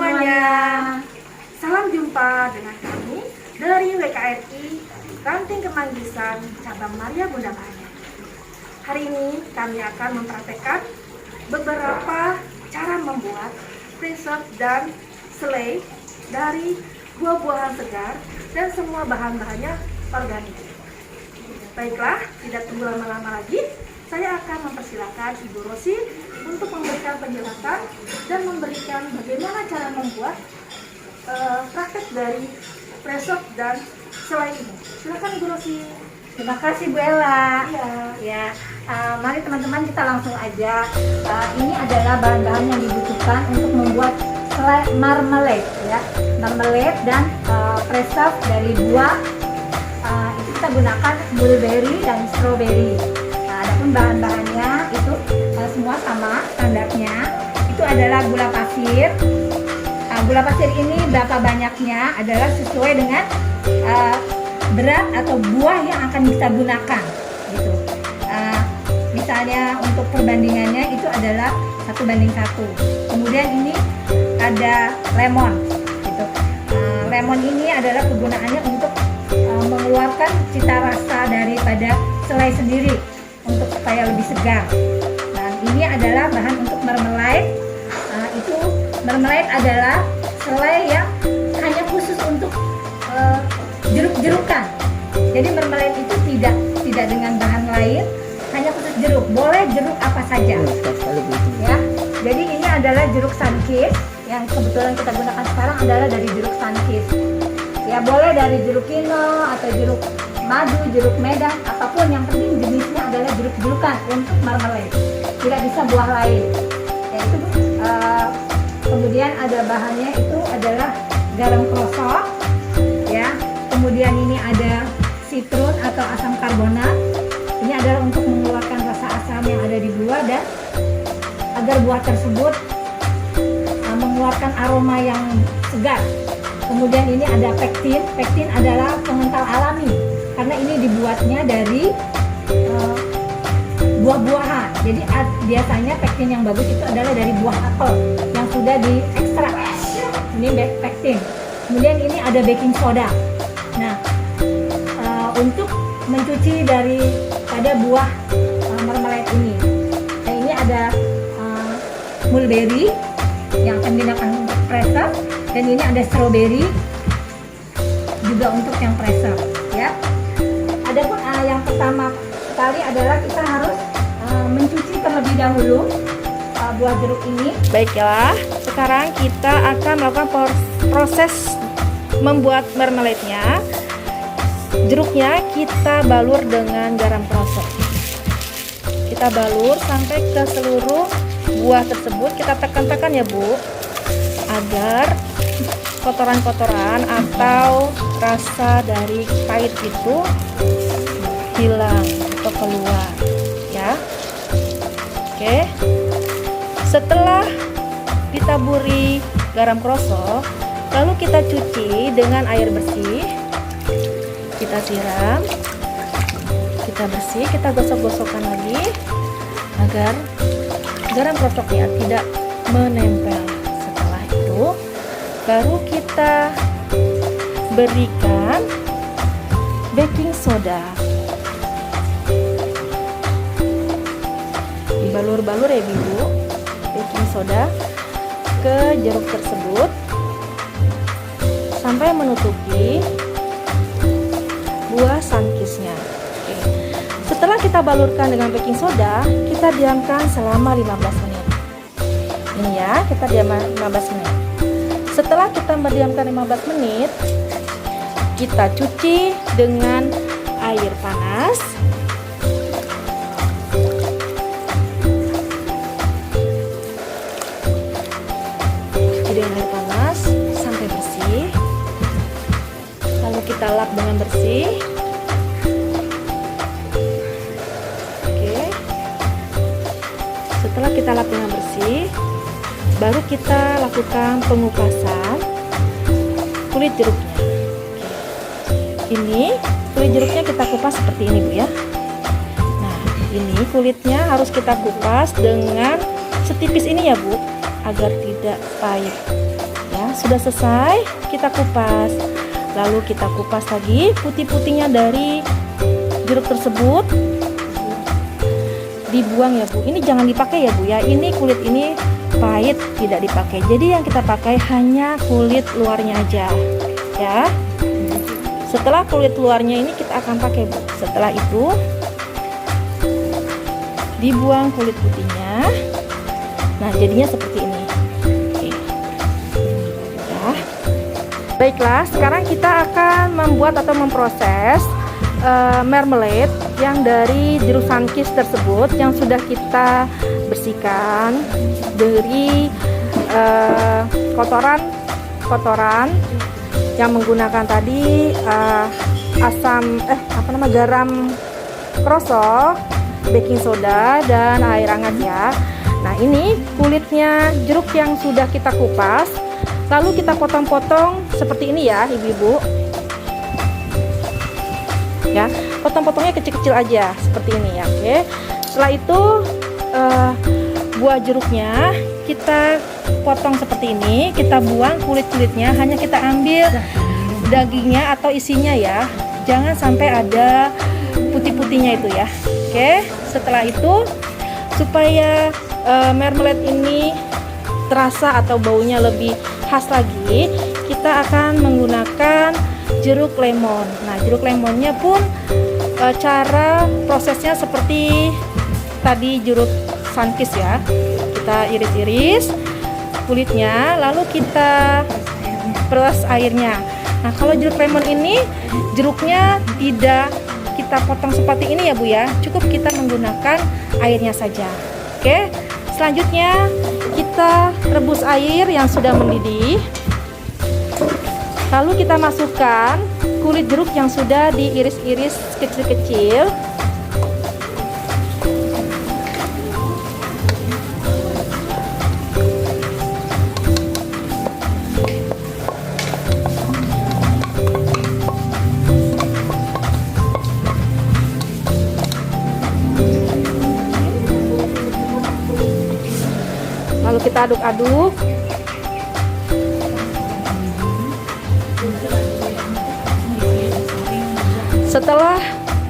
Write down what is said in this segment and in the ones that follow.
semuanya. Salam jumpa dengan kami dari WKRI Ranting Kemanggisan Cabang Maria Bunda Maria. Hari ini kami akan mempraktekkan beberapa cara membuat preserve dan selai dari buah-buahan segar dan semua bahan-bahannya organik. Baiklah, tidak tunggu lama-lama lagi, saya akan mempersilakan Ibu Rosi untuk memberikan penjelasan dan memberikan bagaimana cara membuat praktek dari preserve dan selai ini. Silakan Ibu Rosi. Terima kasih Bu Ella. Iya. Mari teman-teman kita langsung aja. Ini adalah bahan-bahan yang dibutuhkan untuk membuat selai marmalade ya. Marmalade dan preserve dari buah. Itu kita gunakan mulberry dan strawberry. Adapun bahan-bahannya itu semua sama standarnya. Itu adalah gula pasir. Gula pasir ini berapa banyaknya adalah sesuai dengan berat atau buah yang akan kita gunakan gitu. Misalnya untuk perbandingannya itu adalah 1:1. Kemudian ini ada lemon gitu. Lemon ini adalah kegunaannya untuk mengeluarkan cita rasa daripada selai sendiri untuk supaya lebih segar. Dan ini adalah bahan untuk marmalade. Itu marmalade adalah selai yang hanya khusus untuk jeruk-jerukan. Jadi marmalade itu tidak dengan bahan lain, hanya khusus jeruk. Boleh jeruk apa saja. Ya. Jadi ini adalah jeruk sunkist yang kebetulan kita gunakan sekarang adalah dari jeruk sunkist. Ya boleh dari jeruk kino atau jeruk madu, jeruk medan, apapun yang penting jenisnya adalah jeruk-jerukan untuk marmalade. Tidak bisa buah lain. Yaitu kemudian ada bahannya itu adalah garam krosok, ya. Kemudian ini ada sitrun atau asam karbonat. Ini adalah untuk mengeluarkan rasa asam yang ada di buah dan agar buah tersebut mengeluarkan aroma yang segar. Kemudian ini ada pektin. Pektin adalah pengental alami karena ini dibuatnya dari buah-buahan. Jadi biasanya pektin yang bagus itu adalah dari buah apel yang sudah diekstrak. Ini pektin. Kemudian ini ada baking soda. Nah, untuk mencuci daripada buah marmalade ini. Nah, ini ada mulberry yang akan digunakan untuk preserve. Dan ini ada strawberry juga untuk yang preserve ya. Adapun yang pertama sekali adalah kita harus mencuci terlebih dahulu buah jeruk ini. Baiklah, sekarang kita akan melakukan proses membuat marmalade-nya. Jeruknya kita balur dengan garam krosok. Kita balur sampai ke seluruh buah tersebut. Kita tekan-tekan ya Bu, agar kotoran-kotoran atau rasa dari pahit itu hilang atau keluar ya. Oke, setelah ditaburi garam krosok, lalu kita cuci dengan air bersih. Kita siram, kita bersih, kita gosok-gosokkan lagi agar garam krosoknya tidak menempel. Setelah itu baru kita berikan baking soda. Dibalur-balur ya Ibu baking soda ke jeruk tersebut sampai menutupi buah sunkistnya. Oke. Setelah kita balurkan dengan baking soda, kita diamkan selama 15 menit. Ini ya, kita diamkan 15 menit. Setelah kita berdiamkan 15 menit, kita cuci dengan air panas. Cuci dengan air panas sampai bersih. Lalu kita lap dengan bersih. Oke. Setelah kita lap dengan bersih, baru kita lakukan pengupasan kulit jeruknya. Ini kulit jeruknya kita kupas seperti ini Bu ya. Nah, ini kulitnya harus kita kupas dengan setipis ini ya Bu, agar tidak pahit ya. sudah selesai, kita kupas. Lalu kita kupas lagi putih-putihnya dari jeruk tersebut. Dibuang ya Bu. Ini jangan dipakai ya Bu ya. Ini kulit ini pahit, tidak dipakai. Jadi yang kita pakai hanya kulit luarnya aja ya. Setelah kulit luarnya ini kita akan pakai Bu. Setelah itu dibuang kulit putihnya. Nah, jadinya seperti ini. Oke. Ya. Baiklah, sekarang kita akan membuat atau memproses marmalade yang dari jeruk sunkist tersebut yang sudah kita bersihkan dari kotoran yang menggunakan tadi garam krosok, baking soda dan air hangat ya. Nah, ini kulitnya jeruk yang sudah kita kupas, lalu kita potong-potong seperti ini ya ibu-ibu ya, potong-potongnya kecil-kecil aja seperti ini ya. Oke, setelah itu buah jeruknya kita potong seperti ini, kita buang kulit-kulitnya, hanya kita ambil dagingnya atau isinya ya, jangan sampai ada putih-putihnya itu ya. Oke, setelah itu supaya marmalade ini terasa atau baunya lebih khas lagi, kita akan menggunakan jeruk lemon. Nah, jeruk lemonnya pun cara prosesnya seperti tadi jeruk sunkist ya. Kita iris-iris kulitnya, lalu kita peras airnya. Nah, kalau jeruk lemon ini jeruknya tidak kita potong seperti ini ya Bu ya, cukup kita menggunakan airnya saja. Oke, selanjutnya kita rebus air yang sudah mendidih. Lalu kita masukkan kulit jeruk yang sudah diiris-iris kecil-kecil. Lalu kita aduk-aduk. Setelah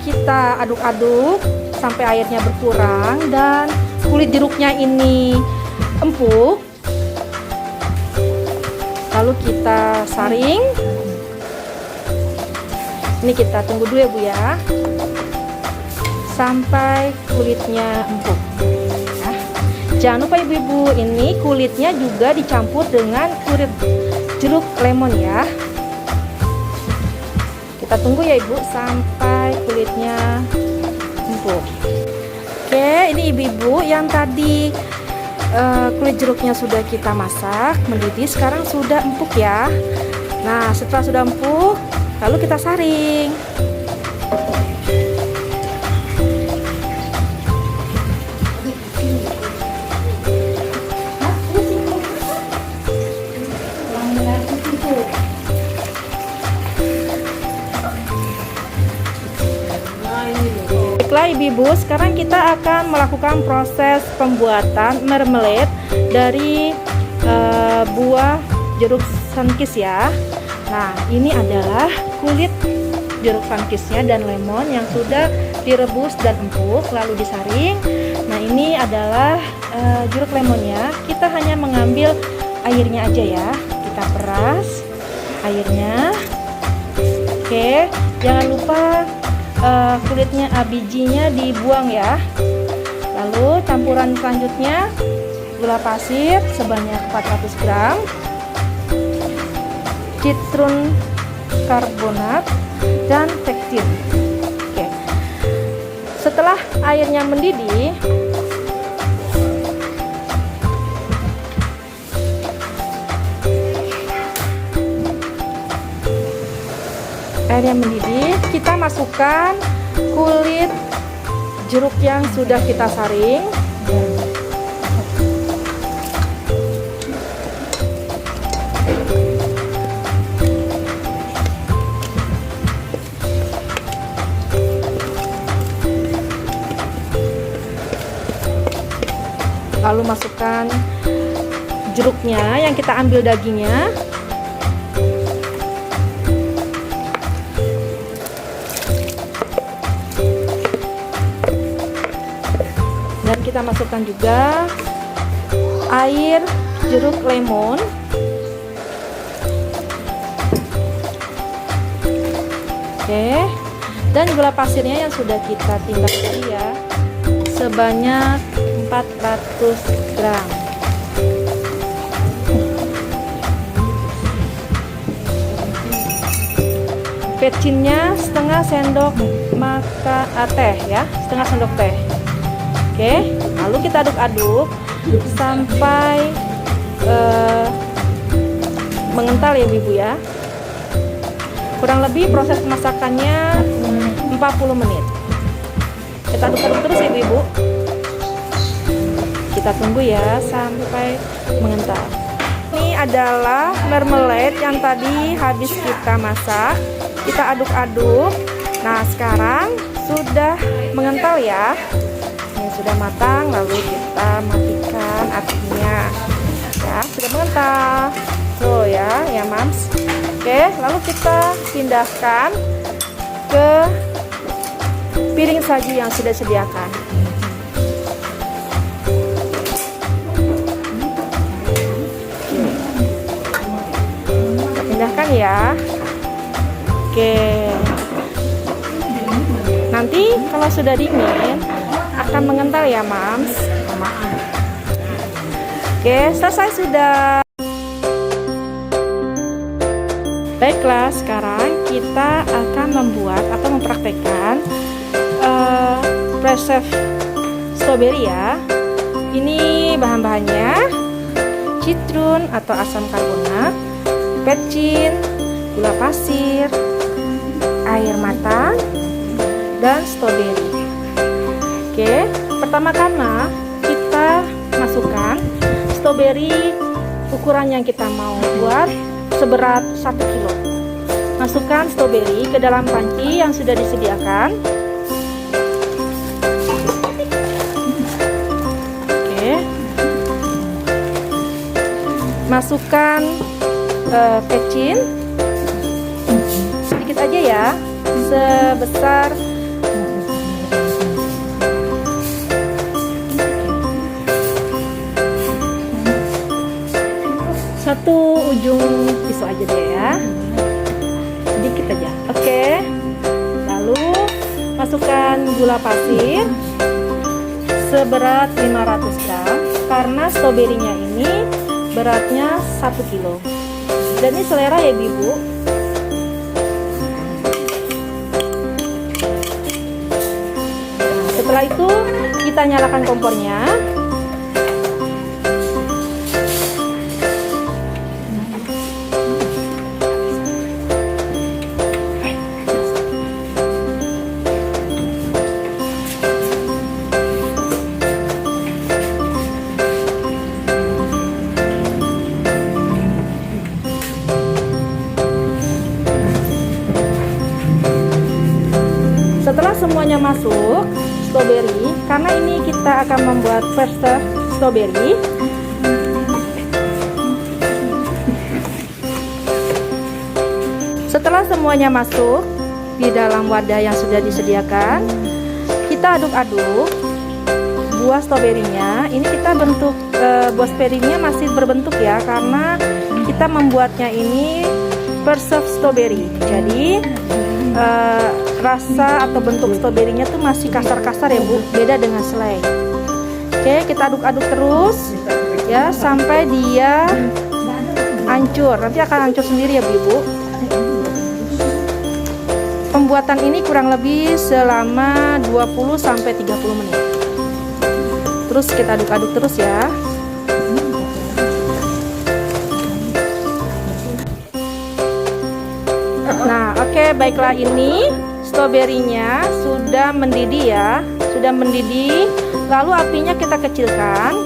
kita aduk-aduk sampai airnya berkurang dan kulit jeruknya ini empuk, lalu kita saring. Ini kita tunggu dulu ya Bu ya, sampai kulitnya empuk ya. Jangan lupa ibu-ibu, ini kulitnya juga dicampur dengan kulit jeruk lemon ya. Kita tunggu ya Ibu sampai kulitnya empuk. Oke, ini ibu-ibu yang tadi kulit jeruknya sudah kita masak mendidih, sekarang sudah empuk ya. Nah, setelah sudah empuk, lalu kita saring. Baiklah ibu-ibu, sekarang kita akan melakukan proses pembuatan marmalade dari buah jeruk sunkist ya. Nah, ini adalah kulit jeruk sunkistnya dan lemon yang sudah direbus dan empuk lalu disaring. Nah, ini adalah jeruk lemonnya. Kita hanya mengambil airnya aja ya. Kita peras airnya. Oke, jangan lupa kulitnya, bijinya dibuang ya. Lalu campuran selanjutnya gula pasir sebanyak 400 gram, citron karbonat, dan pektin. Oke. Setelah airnya mendidih, kita masukkan kulit jeruk yang sudah kita saring. Lalu masukkan jeruknya yang kita ambil dagingnya. kita masukkan juga air jeruk lemon. Oke, dan gula pasirnya yang sudah kita timbang tadi ya, sebanyak 400 gram. Pecinnya setengah sendok teh ya, setengah sendok teh. Oke, lalu kita aduk-aduk sampai mengental ya ibu ya. Kurang lebih proses pemasakannya 40 menit. Kita aduk-aduk terus ya ibu. Kita tunggu ya sampai mengental. Ini adalah marmalade yang tadi habis kita masak. Kita aduk-aduk. Nah, sekarang sudah mengental ya. Ini sudah matang, lalu kita matikan apinya. Ya, sudah mengental. Tuh ya Mams. Oke, lalu kita pindahkan ke piring saji yang sudah disediakan. Kita pindahkan ya. Oke. Nanti kalau sudah dingin akan mengental ya, Mams. Oke, selesai sudah. Baiklah, sekarang kita akan membuat atau mempraktekkan preserve strawberry ya. Ini bahan-bahannya: citron atau asam karbonat, pecin, gula pasir, air matang, dan strawberry. Oke, pertama-tama kita masukkan strawberry ukuran yang kita mau buat seberat 1 kilo. Masukkan strawberry ke dalam panci yang sudah disediakan. Oke. Masukkan pecin sedikit aja ya, sebesar satu ujung pisau aja deh ya, sedikit aja. Oke, lalu masukkan gula pasir seberat 500 gram karena stroberinya ini beratnya 1 kilo. Dan ini selera ya ibu. Setelah itu kita nyalakan kompornya. Setelah semuanya masuk strawberry, karena ini kita akan membuat preserve strawberry, setelah semuanya masuk di dalam wadah yang sudah disediakan, kita aduk-aduk buah stroberinya. Ini kita bentuk buah stroberinya masih berbentuk ya, karena kita membuatnya ini preserve strawberry. Jadi rasa atau bentuk stroberinya tuh masih kasar-kasar ya bu, beda dengan selai. Oke, kita aduk-aduk terus ya sampai dia hancur. Nanti akan hancur sendiri ya bu ibu. Pembuatan ini kurang lebih selama 20-30 menit. Terus kita aduk-aduk terus ya. Nah, oke, baiklah, ini stroberinya sudah mendidih ya, sudah mendidih. Lalu apinya kita kecilkan.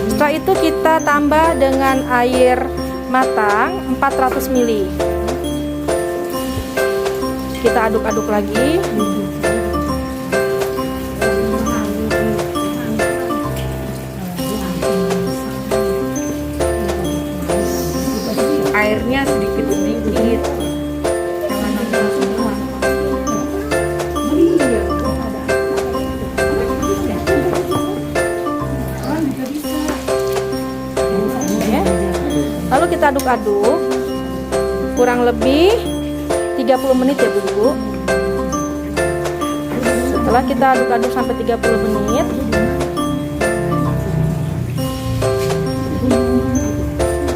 Setelah itu kita tambah dengan air matang 400 ml. Kita aduk-aduk lagi. Airnya sedikit-sedikit, jangan langsung semua. kita aduk-aduk kurang lebih 30 menit ya Bu. Setelah kita aduk-aduk sampai 30 menit,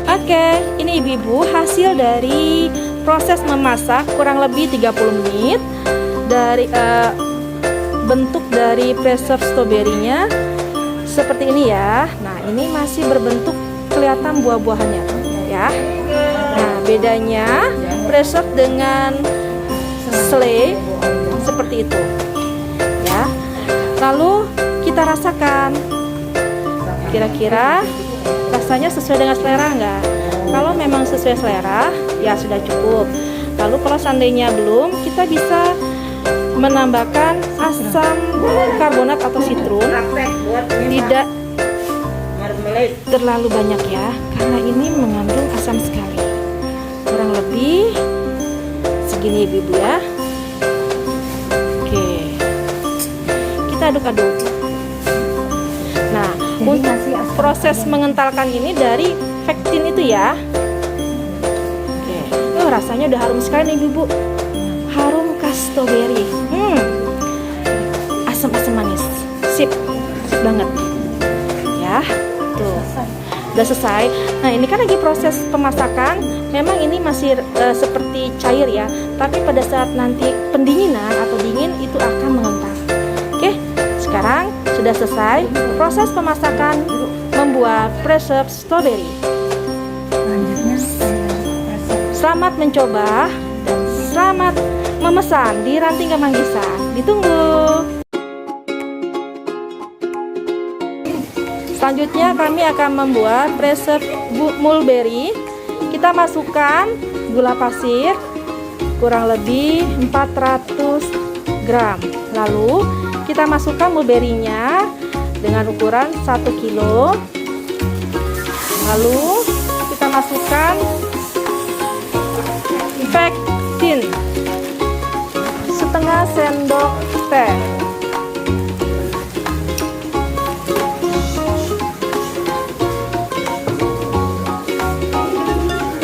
oke, ini ibu-ibu hasil dari proses memasak kurang lebih 30 menit dari bentuk dari preserve stroberinya seperti ini ya. Nah, ini masih berbentuk kelihatan buah-buahannya ya. Nah, bedanya preserve dengan slay seperti itu ya. Lalu kita rasakan kira-kira rasanya sesuai dengan selera enggak? Kalau memang sesuai selera ya sudah cukup. Lalu kalau seandainya belum, kita bisa menambahkan asam karbonat atau sitrun, tidak terlalu banyak ya, karena ini mengandung asam sekali. Kurang lebih segini ibu-ibu ya. Oke, kita aduk-aduk. Nah, untuk proses mengentalkan ini dari pektin itu ya. Oke, rasanya udah harum sekali nih ibu-ibu. Harum khas stroberi. Asam-asam manis. Sip banget. Ya, tuh. Udah selesai. Nah, ini kan lagi proses pemasakan. Memang ini masih seperti cair ya, tapi pada saat nanti pendinginan atau dingin itu akan mengental. Oke, sekarang sudah selesai proses pemasakan membuat preserve strawberry. Selamat mencoba dan selamat memesan di Ranting Kemanggisan. Ditunggu. Selanjutnya kami akan membuat preserve mulberry. Kita masukkan gula pasir kurang lebih 400 gram. Lalu kita masukkan mulberry-nya dengan ukuran 1 kilo. Lalu kita masukkan pektin setengah sendok teh.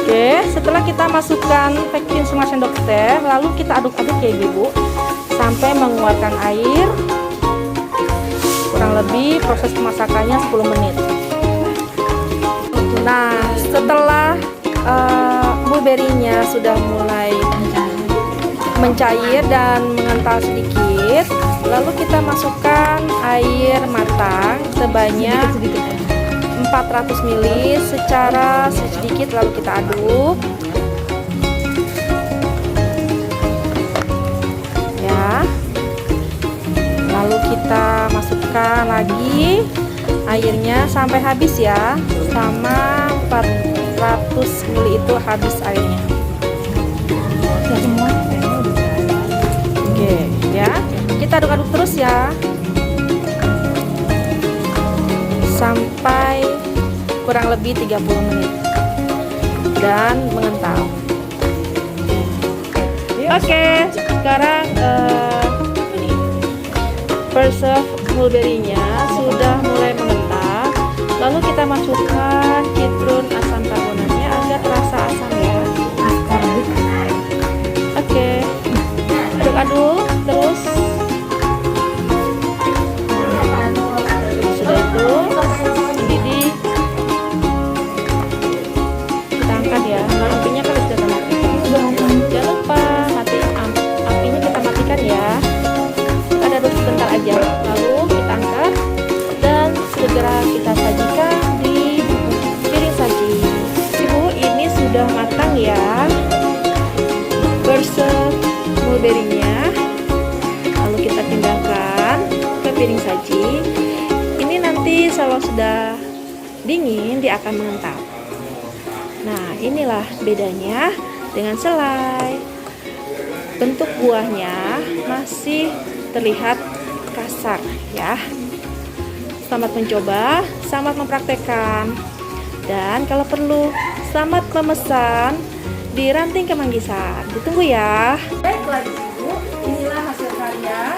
Oke, setelah kita masukkan pektin setengah sendok teh, lalu kita aduk-aduk ya ibu sampai mengeluarkan air. Kurang lebih proses pemasakannya 10 menit. Nah, setelah mulberry-nya sudah mulai mencair dan mengental sedikit, lalu kita masukkan air matang sebanyak 400 ml secara sedikit, lalu kita aduk ya. Lalu kita masukkan lagi airnya sampai habis ya, sama 400 ml itu habis airnya. Oke ya, kita aduk-aduk terus ya sampai kurang lebih 30 menit dan mengental. Oke, sekarang ini preserve mulberry-nya sudah mulai mengental. Lalu kita masukkan citrun asam karbonatnya agar terasa asam ya. Oke, aduk-aduk terus. Sudah itu mendidih, kita angkat ya. Lalu apinya kan sudah mati. Jangan lupa apinya kita matikan ya. Kita aduk sebentar aja. Lalu kita angkat dan segera kita sajikan di piring saji. Ibu, ini sudah matang ya preserve mulberry-nya. Lalu kita pindahkan ke piring saji. Ini nanti kalau sudah dingin dia akan mengental. Nah, inilah bedanya dengan selai. Bentuk buahnya masih terlihat kasar ya. Selamat mencoba, selamat mempraktekkan, dan kalau perlu selamat memesan di Ranting Kemanggisan. Ditunggu ya. Baiklah ibu, inilah hasil karya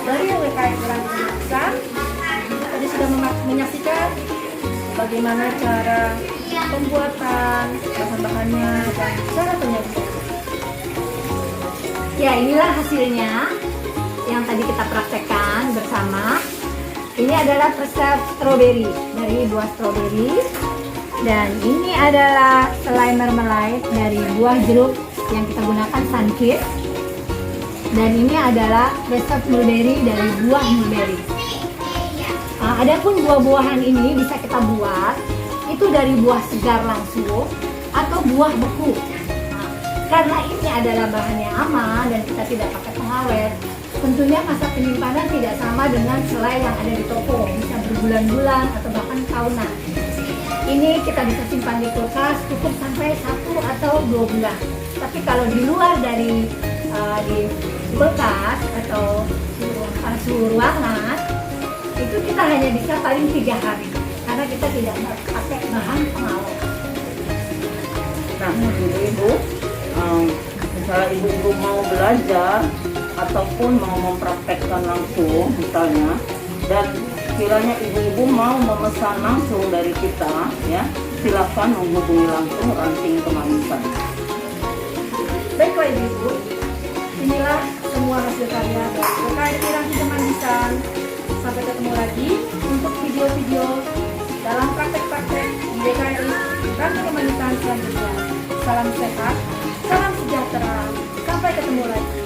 dari WKM Ranting Kemanggisan. Tadi sudah menyaksikan bagaimana cara pembuatan, bahan-bahannya, dan cara penyajian. Ya, inilah hasilnya yang tadi kita praktekkan bersama. Ini adalah preserve strawberry dari buah strawberry, dan ini adalah selai marmalade dari buah jeruk yang kita gunakan Sunkist, dan ini adalah preserve mulberry dari buah mulberry. Adapun buah-buahan ini bisa kita buat itu dari buah segar langsung atau buah beku. Karena ini adalah bahan yang aman dan kita tidak pakai pengawet, tentunya masa penyimpanan tidak sama dengan selai yang ada di toko, bisa berbulan-bulan atau bahkan tahunan. Ini kita bisa simpan di kulkas cukup sampai 1 atau 2 bulan. Tapi kalau di luar dari di kulkas atau suhu ruangan, itu kita hanya bisa paling 3 hari karena kita tidak pakai bahan pengawet. Nah, ibu-ibu, misalnya ibu-ibu mau belajar ataupun mau mempraktekkan langsung misalnya, dan kiranya ibu-ibu mau memesan langsung dari kita, ya silakan menghubungi langsung Ranting Kemanggisan. Baiklah ibu-ibu, inilah semua hasil karya dari WKRI Ranting Kemanggisan. Sampai ketemu lagi untuk video-video dalam praktek-praktek di WKRI Ranting Kemanggisan selanjutnya. Salam sehat, salam sejahtera, sampai ketemu lagi.